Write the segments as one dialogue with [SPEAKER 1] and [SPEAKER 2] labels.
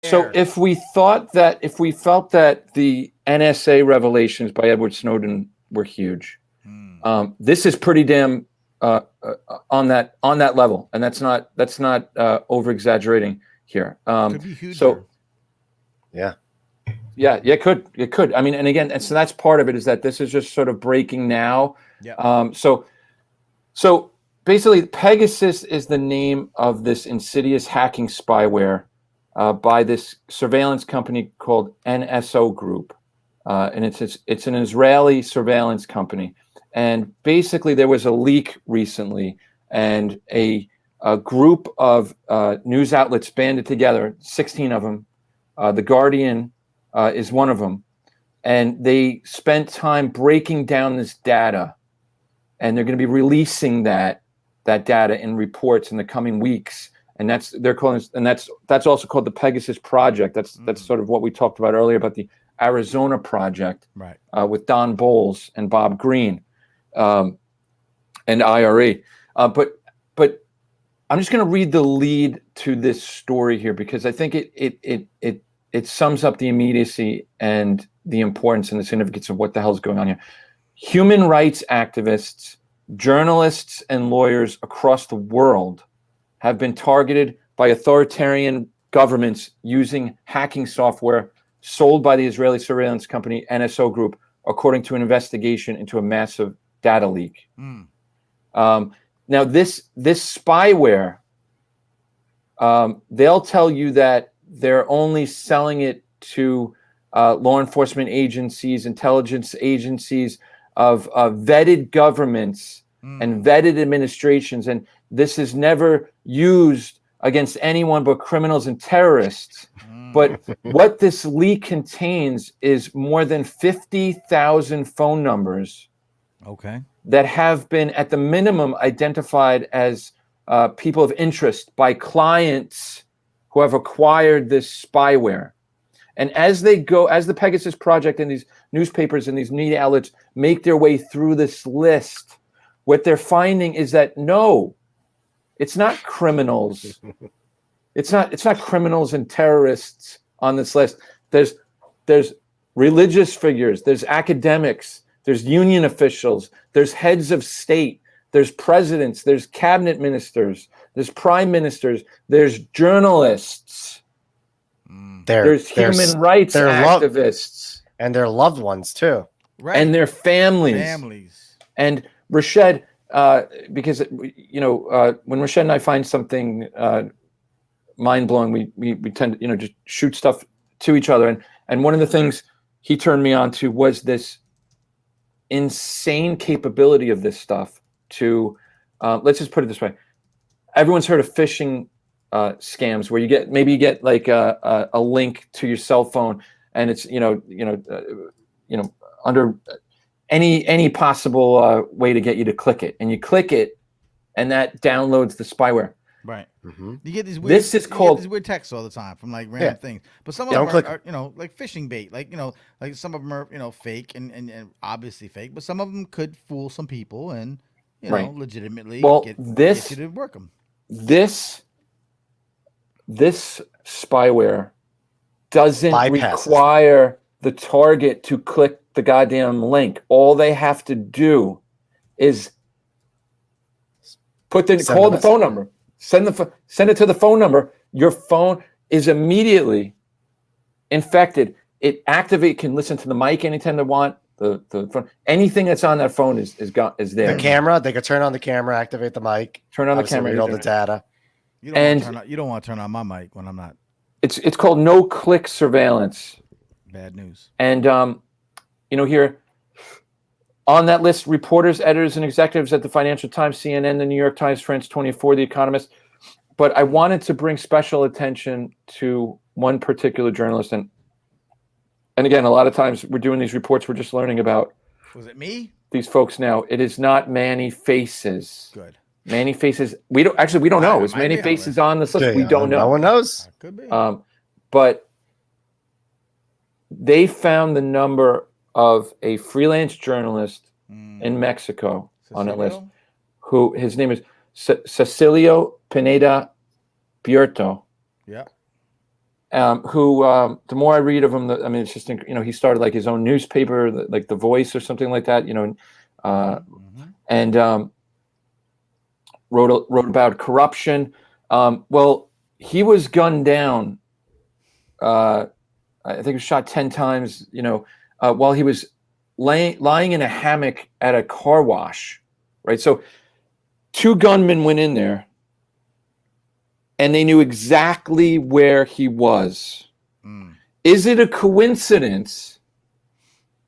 [SPEAKER 1] So if we felt that the NSA revelations by Edward Snowden were huge, this is pretty damn on that level, and that's not over exaggerating here.
[SPEAKER 2] Could be huge.
[SPEAKER 1] So
[SPEAKER 3] yeah,
[SPEAKER 1] it could. I mean, and again, and so that's part of it, is that this is just sort of breaking now.
[SPEAKER 2] Yeah.
[SPEAKER 1] So basically, Pegasus is the name of this insidious hacking spyware by this surveillance company called NSO Group, and it's an Israeli surveillance company. And basically, there was a leak recently, and a group of news outlets banded together, 16 of them. The Guardian is one of them, and they spent time breaking down this data, and they're going to be releasing that data in reports in the coming weeks. And that's also called the Pegasus Project. That's sort of what we talked about earlier about the Arizona project,
[SPEAKER 2] right?
[SPEAKER 1] With Don Bowles and Bob Green, and IRE. But I'm just going to read the lead to this story here, because I think it sums up the immediacy and the importance and the significance of what the hell is going on here. Human rights activists, journalists, and lawyers across the world have been targeted by authoritarian governments using hacking software sold by the Israeli surveillance company NSO Group, according to an investigation into a massive data leak. Now, this spyware, they'll tell you that they're only selling it to law enforcement agencies, intelligence agencies of vetted governments and vetted administrations, and this is never used against anyone but criminals and terrorists. But what this leak contains is more than 50,000 phone numbers,
[SPEAKER 2] okay,
[SPEAKER 1] that have been at the minimum identified as people of interest by clients who have acquired this spyware. And as the Pegasus Project and these newspapers and these media outlets make their way through this list, what they're finding is that no, it's not criminals. It's not criminals and terrorists on this list. There's religious figures, there's academics, there's union officials, there's heads of state, there's presidents, there's cabinet ministers, there's prime ministers, there's journalists, there's human rights activists,
[SPEAKER 3] and their loved ones too,
[SPEAKER 2] right?
[SPEAKER 1] And their families. And Rashed, because when Rashed and I find something mind blowing, we tend to just shoot stuff to each other. And one of the things he turned me on to was this insane capability of this stuff to let's just put it this way. Everyone's heard of phishing scams, where you get like a link to your cell phone, and it's under any possible way to get you to click it, and you click it, and that downloads the spyware.
[SPEAKER 2] Right. Mm-hmm. You get these weird.
[SPEAKER 1] These
[SPEAKER 2] weird texts all the time from like random things, but some of them are like phishing bait. Like like some of them are fake and obviously fake, but some of them could fool some people and legitimately get you to work them.
[SPEAKER 1] This spyware doesn't require the target to click the goddamn link. All they have to do is call the phone number. Send it to the phone number. Your phone is immediately infected. It can listen to the mic anytime they want. The phone, anything that's on that phone is there.
[SPEAKER 3] The camera, they could turn on the camera, activate the mic,
[SPEAKER 1] turn on the camera,
[SPEAKER 3] read all the data.
[SPEAKER 2] You don't want to turn on my mic when I'm not.
[SPEAKER 1] It's called no-click surveillance.
[SPEAKER 2] Bad news.
[SPEAKER 1] And here on that list, reporters, editors, and executives at the Financial Times, CNN, the New York Times, France 24, The Economist. But I wanted to bring special attention to one particular journalist. And again, a lot of times we're doing these reports, we're just learning about.
[SPEAKER 2] Was it me?
[SPEAKER 1] These folks now. It is not Manny Faces.
[SPEAKER 2] Good.
[SPEAKER 1] Manny Faces. We don't know. Is Manny Faces on this list? We don't know.
[SPEAKER 3] No one knows.
[SPEAKER 2] Could be.
[SPEAKER 1] But they found the number of a freelance journalist in Mexico on that list, who his name is Cecilio Pineda Bierto.
[SPEAKER 2] Yeah.
[SPEAKER 1] who the more I read of him, it's just he started like his own newspaper, like The Voice or something like that, and wrote about corruption. Well, he was gunned down. I think he was shot 10 times. While he was lying in a hammock at a car wash, right? So 2 gunmen went in there, and they knew exactly where he was. Is it a coincidence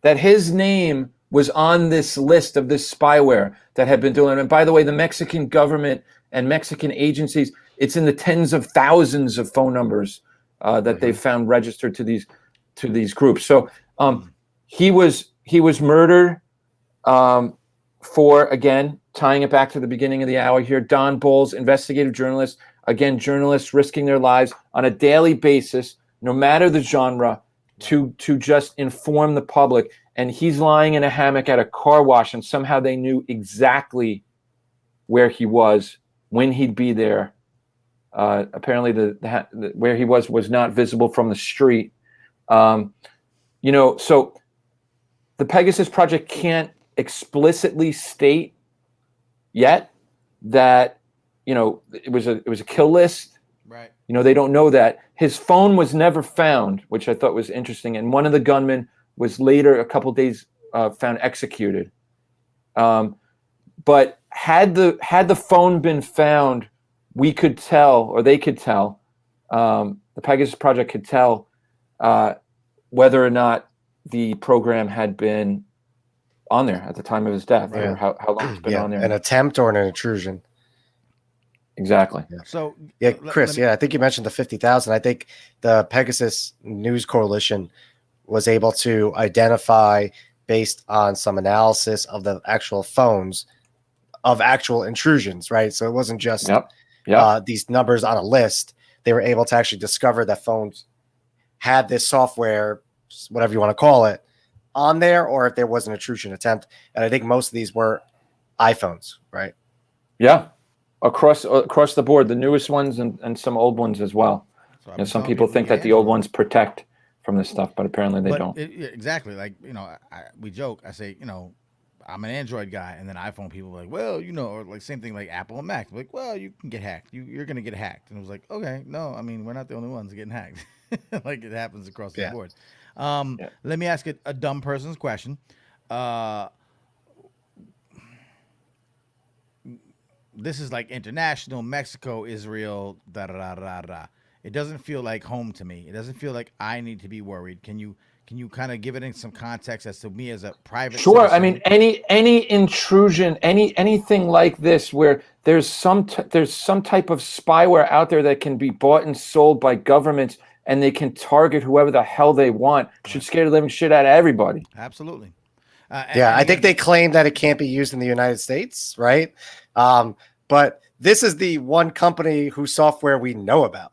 [SPEAKER 1] that his name was on this list of this spyware that had been doing? And by the way, the Mexican government and Mexican agencies, it's in the tens of thousands of phone numbers that they found registered to these groups. So he was murdered for, again, tying it back to the beginning of the hour here, Don Bowles, investigative journalist. Again, journalists risking their lives on a daily basis, no matter the genre, to just inform the public. And he's lying in a hammock at a car wash, and somehow they knew exactly where he was, when he'd be there. Apparently, the where he was not visible from the street. So the Pegasus Project can't explicitly state yet that it was a kill list.
[SPEAKER 2] Right.
[SPEAKER 1] They don't know that. His phone was never found, which I thought was interesting. And one of the gunmen was later, a couple days, found executed. But had the phone been found, we could tell, or they could tell, the Pegasus Project could tell whether or not the program had been on there at the time of his death, or how long it's been on there.
[SPEAKER 3] An attempt or an intrusion.
[SPEAKER 1] Exactly.
[SPEAKER 3] Yeah.
[SPEAKER 2] So
[SPEAKER 3] Chris, I think you mentioned the 50,000. I think the Pegasus News Coalition was able to identify, based on some analysis of the actual phones, of actual intrusions, right? So it wasn't just these numbers on a list. They were able to actually discover that phones had this software, whatever you want to call it, on there, or if there was an intrusion attempt. And I think most of these were iPhones, right?
[SPEAKER 1] Yeah. Across the board, the newest ones and some old ones as well. So some people think that the old ones protect from this stuff, but apparently they don't.
[SPEAKER 2] Exactly. Like, we joke. I say, I'm an Android guy, and then iPhone people are like, well, or like same thing like Apple and Mac. Like, well, you can get hacked. You're going to get hacked. And it was like, okay, no, I mean, we're not the only ones getting hacked. Like, it happens across the board. Let me ask a dumb person's question. This is like international, Mexico, Israel, da da da da. It doesn't feel like home to me. It doesn't feel like I need to be worried. Can you kind of give it in some context as to me as a private
[SPEAKER 1] Sure.
[SPEAKER 2] citizen?
[SPEAKER 1] I mean, any intrusion, anything like this where there's some type of spyware out there that can be bought and sold by governments, and they can target whoever the hell they want, should scare the living shit out of everybody.
[SPEAKER 2] Absolutely.
[SPEAKER 3] I think they claim that it can't be used in the United States, right? But this is the one company whose software we know about.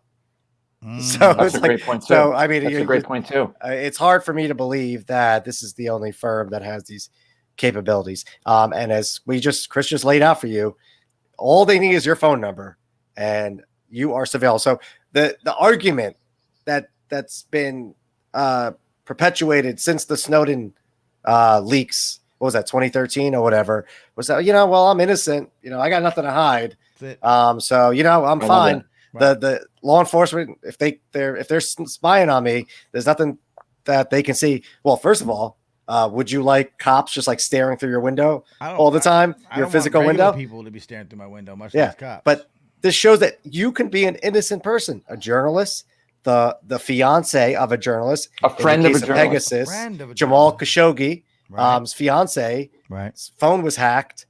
[SPEAKER 3] So
[SPEAKER 1] that's a great point too.
[SPEAKER 3] So I mean,
[SPEAKER 1] that's a great point too.
[SPEAKER 3] It's hard for me to believe that this is the only firm that has these capabilities. And as Chris just laid out for you, all they need is your phone number, and you are surveilled. So the argument that's been perpetuated since the Snowden leaks, what was that, 2013 or whatever, was that, well, I'm innocent, I got nothing to hide. So, I'm fine. Right. The law enforcement, if they're spying on me, there's nothing that they can see. Well, first of all, would you like cops just like staring through your window all the time? Your physical window?
[SPEAKER 2] People to be staring through my window, much less cops.
[SPEAKER 3] But this shows that you can be an innocent person, a journalist, the fiance of a journalist,
[SPEAKER 1] a friend of a journalist,
[SPEAKER 3] Pegasus, Jamal Khashoggi, fiance, phone was hacked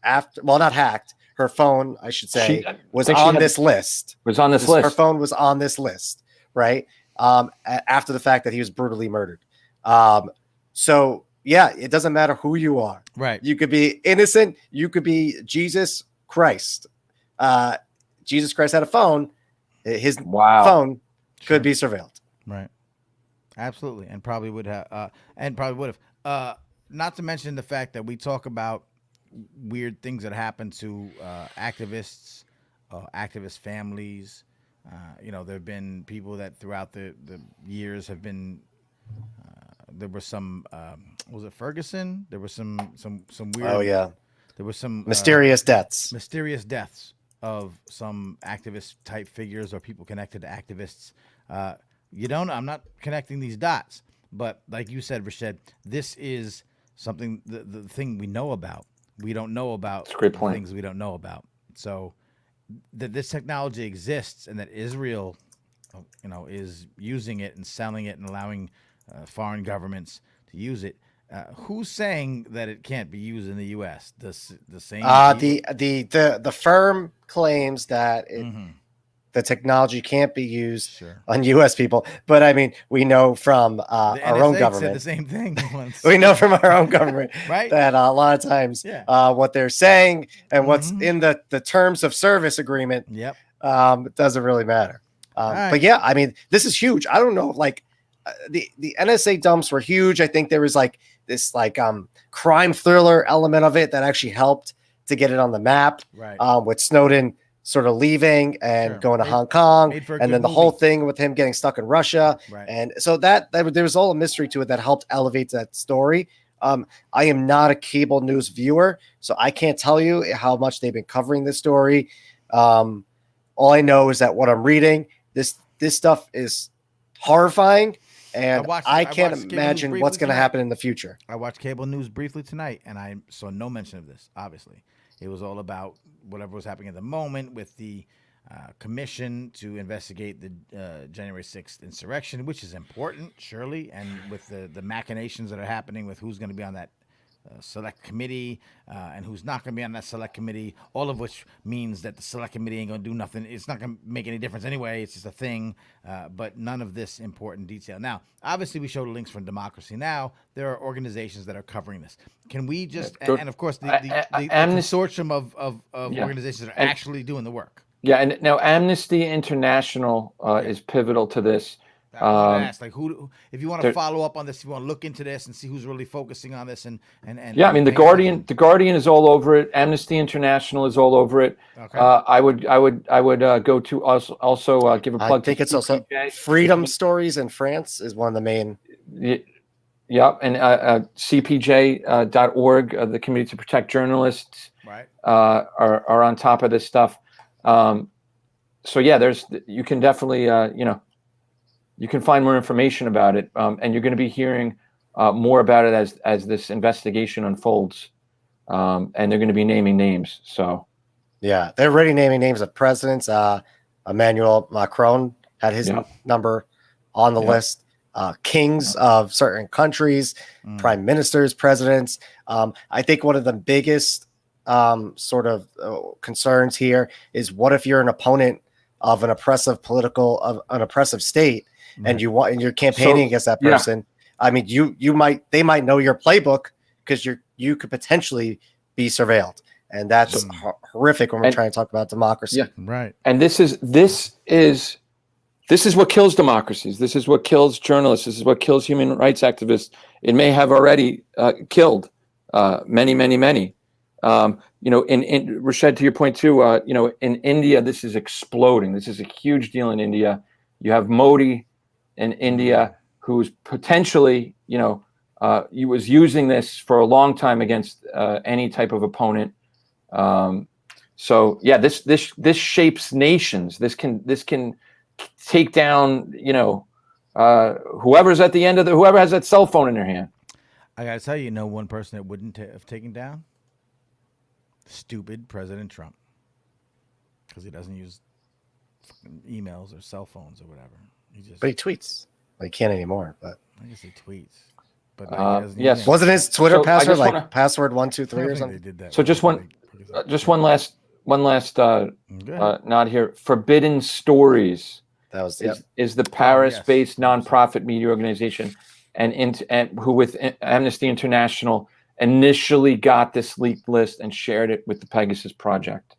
[SPEAKER 3] not hacked. Her phone, I should say, was on this list.
[SPEAKER 1] Was on this list.
[SPEAKER 3] Her phone was on this list, right? After the fact that he was brutally murdered. So yeah, it doesn't matter who you are.
[SPEAKER 2] Right.
[SPEAKER 3] You could be innocent. You could be Jesus Christ. Jesus Christ had a phone. His phone could be surveilled.
[SPEAKER 2] Right. Absolutely. And probably would have. Not to mention the fact that we talk about weird things that happen to activists, activist families, There have been people that throughout the years have been. There were some. Was it Ferguson? There was some weird.
[SPEAKER 3] Oh yeah.
[SPEAKER 2] There was some
[SPEAKER 3] mysterious deaths.
[SPEAKER 2] Mysterious deaths of some activist type figures or people connected to activists. I'm not connecting these dots, but like you said, Rashad, this is something the thing we know about. We don't know about things we don't know about. So that this technology exists and that Israel, is using it and selling it and allowing foreign governments to use it. Who's saying that it can't be used in the U.S.? The same.
[SPEAKER 3] The firm claims that the technology can't be used on U.S. people, but I mean, we know from our own government
[SPEAKER 2] said the same thing once.
[SPEAKER 3] We know from our own government
[SPEAKER 2] right?
[SPEAKER 3] that a lot of times what they're saying and what's in the terms of service agreement doesn't really matter. But yeah, I mean, this is huge. I don't know, like the NSA dumps were huge. I think there was like this crime thriller element of it that actually helped to get it on the map.
[SPEAKER 2] Right.
[SPEAKER 3] With Snowden sort of leaving and going to Hong Kong, and then the whole thing with him getting stuck in Russia.
[SPEAKER 2] Right.
[SPEAKER 3] And so that there was all a mystery to it that helped elevate that story. I am not a cable news viewer, so I can't tell you how much they've been covering this story. All I know is that what I'm reading, this stuff is horrifying, and I can't imagine what's going to happen in the future.
[SPEAKER 2] I watched cable news briefly tonight, and I saw no mention of this. Obviously, it was all about whatever was happening at the moment with the commission to investigate the January 6th insurrection, which is important, surely, and with the machinations that are happening with who's going to be on that select committee and who's not going to be on that select committee, all of which means that the select committee ain't going to do nothing. It's not going to make any difference anyway. It's just a thing, but none of this important detail. Now, obviously, we showed links from Democracy Now! There are organizations that are covering this. Can we just, and of course, the consortium of organizations that are actually doing the work.
[SPEAKER 1] Yeah, and now Amnesty International is pivotal to this.
[SPEAKER 2] Ask, like who, if you want to follow up on this, if you want to look into this and see who's really focusing on this, and
[SPEAKER 1] yeah, I mean the Guardian is all over it. Amnesty International is all over it.
[SPEAKER 2] Okay.
[SPEAKER 1] I would go to also give a plug.
[SPEAKER 3] I think it's also Freedom Stories in France is one of the main.
[SPEAKER 1] Yeah, and CPJ.org, the Committee to Protect Journalists, are on top of this stuff. So yeah, you can definitely you can find more information about it, and you're going to be hearing more about it as this investigation unfolds, and they're going to be naming names. So,
[SPEAKER 3] yeah, they're already naming names of presidents. Emmanuel Macron had his number on the list. Kings of certain countries, prime ministers, presidents. I think one of the biggest sort of concerns here is what if you're an opponent of an oppressive state, and you're campaigning against that person. I mean, they might know your playbook because you could potentially be surveilled, and that's horrific when we're trying to talk about democracy.
[SPEAKER 2] Yeah, right.
[SPEAKER 1] And this is what kills democracies. This is what kills journalists. This is what kills human rights activists. It may have already killed many. In Rashad, to your point too, in India, this is exploding. This is a huge deal in India. You have Modi in India, who's potentially, he was using this for a long time against any type of opponent. So yeah, this shapes nations. This can take down, whoever has that cell phone in their hand.
[SPEAKER 2] I gotta tell you, one person that wouldn't have taken down. Stupid President Trump, because he doesn't use emails or cell phones or whatever.
[SPEAKER 3] But he tweets. Well, he can't anymore. But
[SPEAKER 2] I guess he tweets. But
[SPEAKER 1] yes,
[SPEAKER 3] wasn't his Twitter password password 123 or something?
[SPEAKER 2] They did that.
[SPEAKER 1] So just one last nod here. Forbidden Stories.
[SPEAKER 3] That was
[SPEAKER 1] is the Paris-based nonprofit media organization, and who with Amnesty International initially got this leaked list and shared it with the Pegasus project.